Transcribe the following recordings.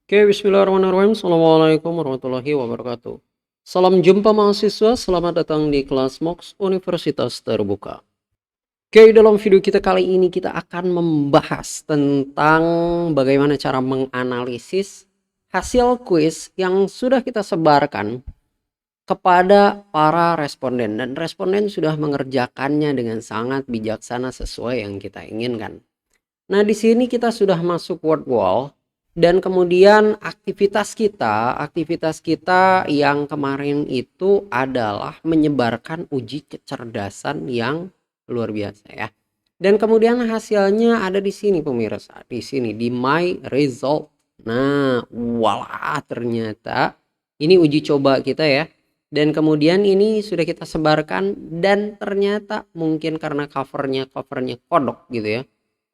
Oke, bismillahirrahmanirrahim. Assalamualaikum warahmatullahi wabarakatuh. Salam jumpa mahasiswa, selamat datang di kelas MOX Universitas Terbuka. Oke, dalam video kita kali ini kita akan membahas tentang bagaimana cara menganalisis hasil kuis yang sudah kita sebarkan kepada para responden. Dan responden sudah mengerjakannya dengan sangat bijaksana sesuai yang kita inginkan. Nah, di sini kita sudah masuk word wall dan kemudian aktivitas kita yang kemarin itu adalah menyebarkan uji kecerdasan yang luar biasa ya. Dan kemudian hasilnya ada di sini pemirsa, di sini di my result. Nah, walah ternyata ini uji coba kita ya. Dan kemudian ini sudah kita sebarkan dan ternyata mungkin karena covernya kodok gitu ya,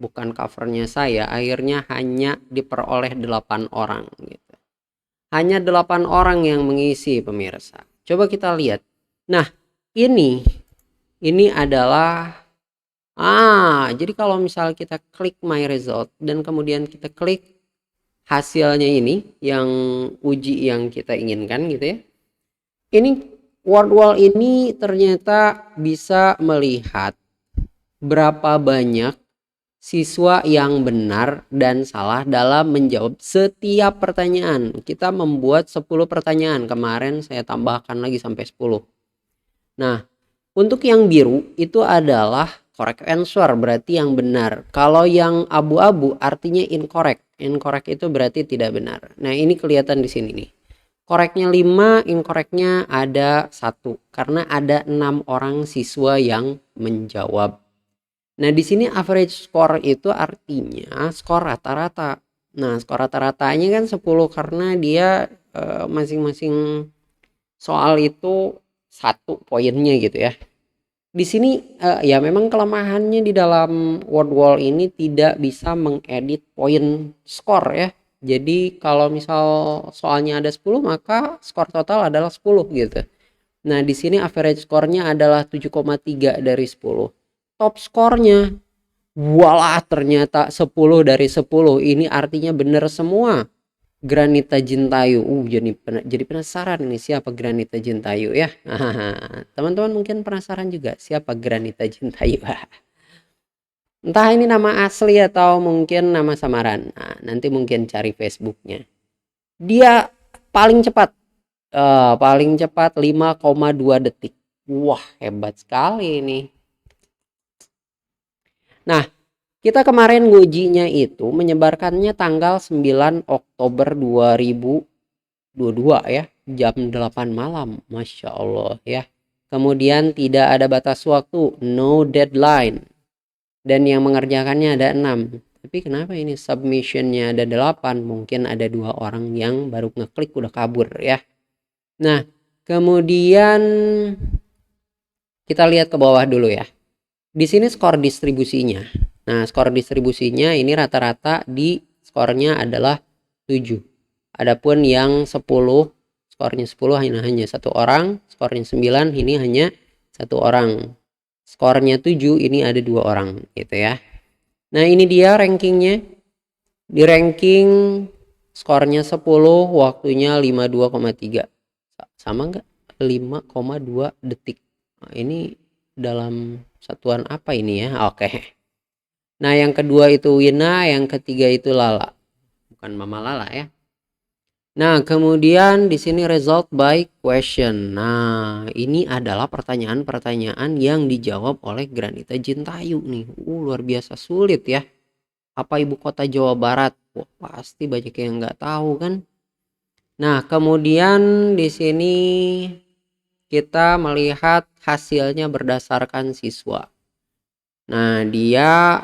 bukan covernya saya, akhirnya hanya diperoleh 8 orang gitu. Hanya 8 orang yang mengisi pemirsa. Coba kita lihat. Nah, ini adalah jadi kalau misal kita klik my result dan kemudian kita klik hasilnya ini yang uji yang kita inginkan gitu ya. Ini word wall ini ternyata bisa melihat berapa banyak siswa yang benar dan salah dalam menjawab setiap pertanyaan. Kita membuat 10 pertanyaan. Kemarin saya tambahkan lagi sampai 10. Nah, untuk yang biru itu adalah correct answer, berarti yang benar. Kalau yang abu-abu artinya incorrect. Incorrect itu berarti tidak benar. Nah, ini kelihatan di sini nih. Correctnya 5, incorrectnya ada 1. Karena ada 6 orang siswa yang menjawab. Nah, di sini average score itu artinya skor rata-rata. Nah, skor rata-ratanya kan 10 karena dia masing-masing soal itu 1 poinnya gitu ya. Di sini ya memang kelemahannya di dalam word wall ini tidak bisa mengedit poin skor ya. Jadi kalau misal soalnya ada 10 maka skor total adalah 10 gitu. Nah, di sini average skornya adalah 7,3 dari 10. Top skornya, walah ternyata 10 dari 10. Ini artinya benar semua. Granita Jintayu. Jadi penasaran ini siapa Granita Jintayu ya. Teman-teman mungkin penasaran juga siapa Granita Jintayu. Entah ini nama asli atau mungkin nama samaran. Nah, nanti mungkin cari Facebooknya. Dia paling cepat 5,2 detik. Wah, hebat sekali ini. Nah, kita kemarin ngujinya itu menyebarkannya tanggal 9 Oktober 2022 ya, jam 8 malam. Masya Allah ya. Kemudian tidak ada batas waktu, no deadline. Dan yang mengerjakannya ada 6. Tapi kenapa ini submissionnya ada 8? Mungkin ada 2 orang yang baru ngeklik udah kabur ya. Nah, kemudian kita lihat ke bawah dulu ya. Di sini skor distribusinya. Nah, skor distribusinya ini rata-rata di skornya adalah 7. Adapun yang 10, skornya 10 hanya 1 orang, skornya 9 ini hanya 1 orang. Skornya 7 ini ada 2 orang gitu ya. Nah, ini dia rankingnya. Di ranking skornya 10, waktunya 52,3. Sama enggak? 5,2 detik. Nah, ini dalam satuan apa ini ya? Oke. Nah, yang kedua itu Wina, yang ketiga itu Lala. Bukan Mama Lala ya. Nah, kemudian di sini result by question. Nah, ini adalah pertanyaan-pertanyaan yang dijawab oleh Granita Jintayu nih. Luar biasa sulit ya. Apa ibu kota Jawa Barat? Wah, pasti banyak yang nggak tahu kan. Nah, kemudian di sini kita melihat hasilnya berdasarkan siswa. Nah, dia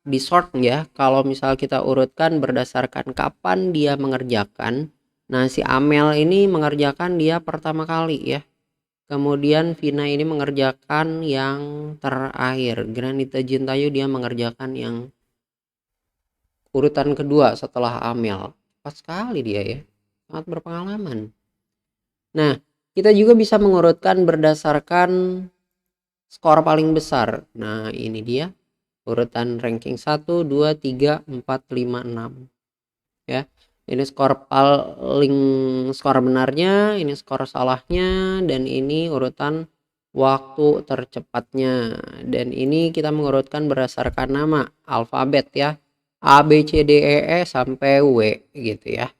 di sort ya. Kalau misal kita urutkan berdasarkan kapan dia mengerjakan. Nah, si Amel ini mengerjakan dia pertama kali ya. Kemudian Vina ini mengerjakan yang terakhir. Granita Jintayu dia mengerjakan yang urutan kedua setelah Amel. Pas sekali dia ya. Sangat berpengalaman. Nah, kita juga bisa mengurutkan berdasarkan skor paling besar. Nah, ini dia urutan ranking 1, 2, 3, 4, 5, 6 ya. Ini skor paling skor benarnya, ini skor salahnya, dan ini urutan waktu tercepatnya. Dan ini kita mengurutkan berdasarkan nama alfabet ya. A, B, C, D, E, F sampai W gitu ya.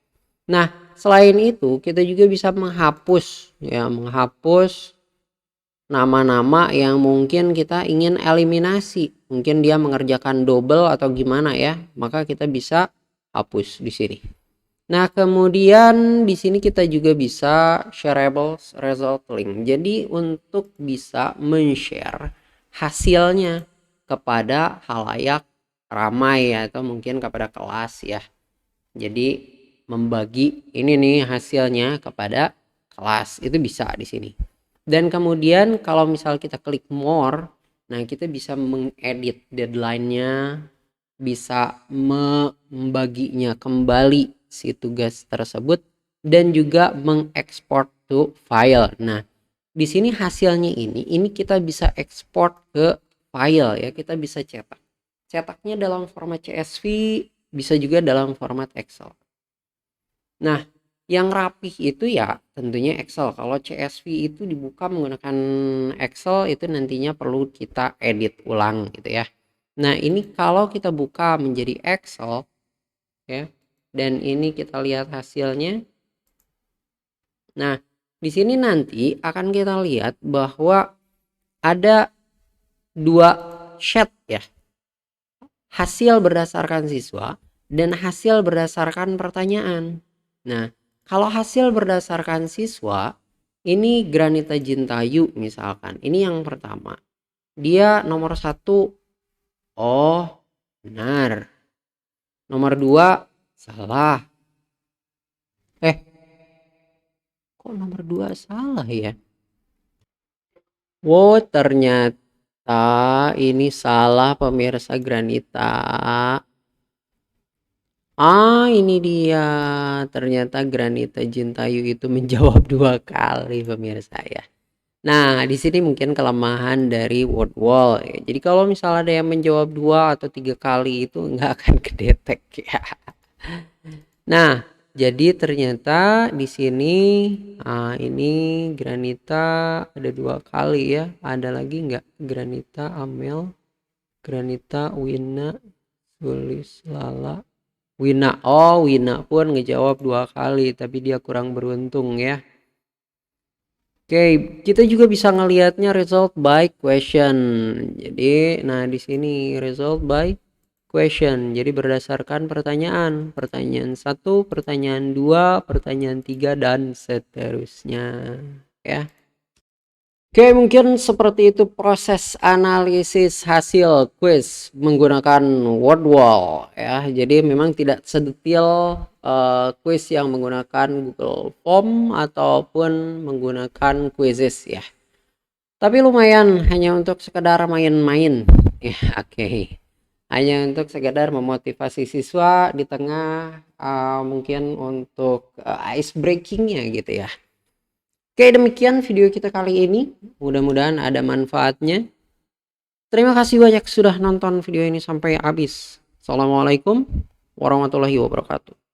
Nah, selain itu kita juga bisa menghapus ya, menghapus nama-nama yang mungkin kita ingin eliminasi. Mungkin dia mengerjakan double atau gimana ya, maka kita bisa hapus di sini. Nah, kemudian di sini kita juga bisa shareable result link. Jadi untuk bisa men-share hasilnya kepada halayak ramai atau mungkin kepada kelas ya. Jadi membagi ini nih hasilnya kepada kelas itu bisa di sini. Dan kemudian kalau misal kita klik more, nah kita bisa mengedit deadline-nya, bisa membaginya kembali si tugas tersebut, dan juga mengekspor to file. Nah, di sini hasilnya ini kita bisa ekspor ke file ya, kita bisa cetak. Cetaknya dalam format CSV, bisa juga dalam format Excel. Nah, yang rapih itu ya tentunya Excel. Kalau CSV itu dibuka menggunakan Excel itu nantinya perlu kita edit ulang gitu ya. Nah, ini kalau kita buka menjadi Excel ya, dan ini kita lihat hasilnya. Nah, di sini nanti akan kita lihat bahwa ada dua sheet ya. Hasil berdasarkan siswa dan hasil berdasarkan pertanyaan. Nah, kalau hasil berdasarkan siswa, ini Granita Jintayu misalkan. Ini yang pertama. Dia nomor 1. Oh, benar. Nomor 2 salah. Kok nomor 2 salah ya? Wow, ternyata ini salah pemirsa Granita. Ini dia. Ternyata Granita Jintayu itu menjawab 2 kali pemirsa ya. Nah, di sini mungkin kelemahan dari word wall ya. Jadi kalau misalnya ada yang menjawab 2 atau 3 kali itu nggak akan kedetek ya. Nah, jadi ternyata di sini ini Granita ada 2 kali ya. Ada lagi nggak? Granita Amel, Granita Wina, Sulis Lala, Wina. Oh, Wina pun ngejawab 2 kali tapi dia kurang beruntung ya. Oke, kita juga bisa ngelihatnya result by question. Jadi, nah di sini result by question. Jadi berdasarkan pertanyaan. Pertanyaan 1, pertanyaan 2, pertanyaan 3 dan seterusnya ya. Oke, mungkin seperti itu proses analisis hasil quiz menggunakan word wall ya. Jadi memang tidak sedetail quiz yang menggunakan Google Form ataupun menggunakan quizzes ya. Tapi lumayan hanya untuk sekedar main-main ya. Oke. Hanya untuk sekedar memotivasi siswa di tengah mungkin untuk ice breakingnya gitu ya. Oke, demikian video kita kali ini. Mudah-mudahan ada manfaatnya. Terima kasih banyak sudah nonton video ini sampai habis. Assalamualaikum warahmatullahi wabarakatuh.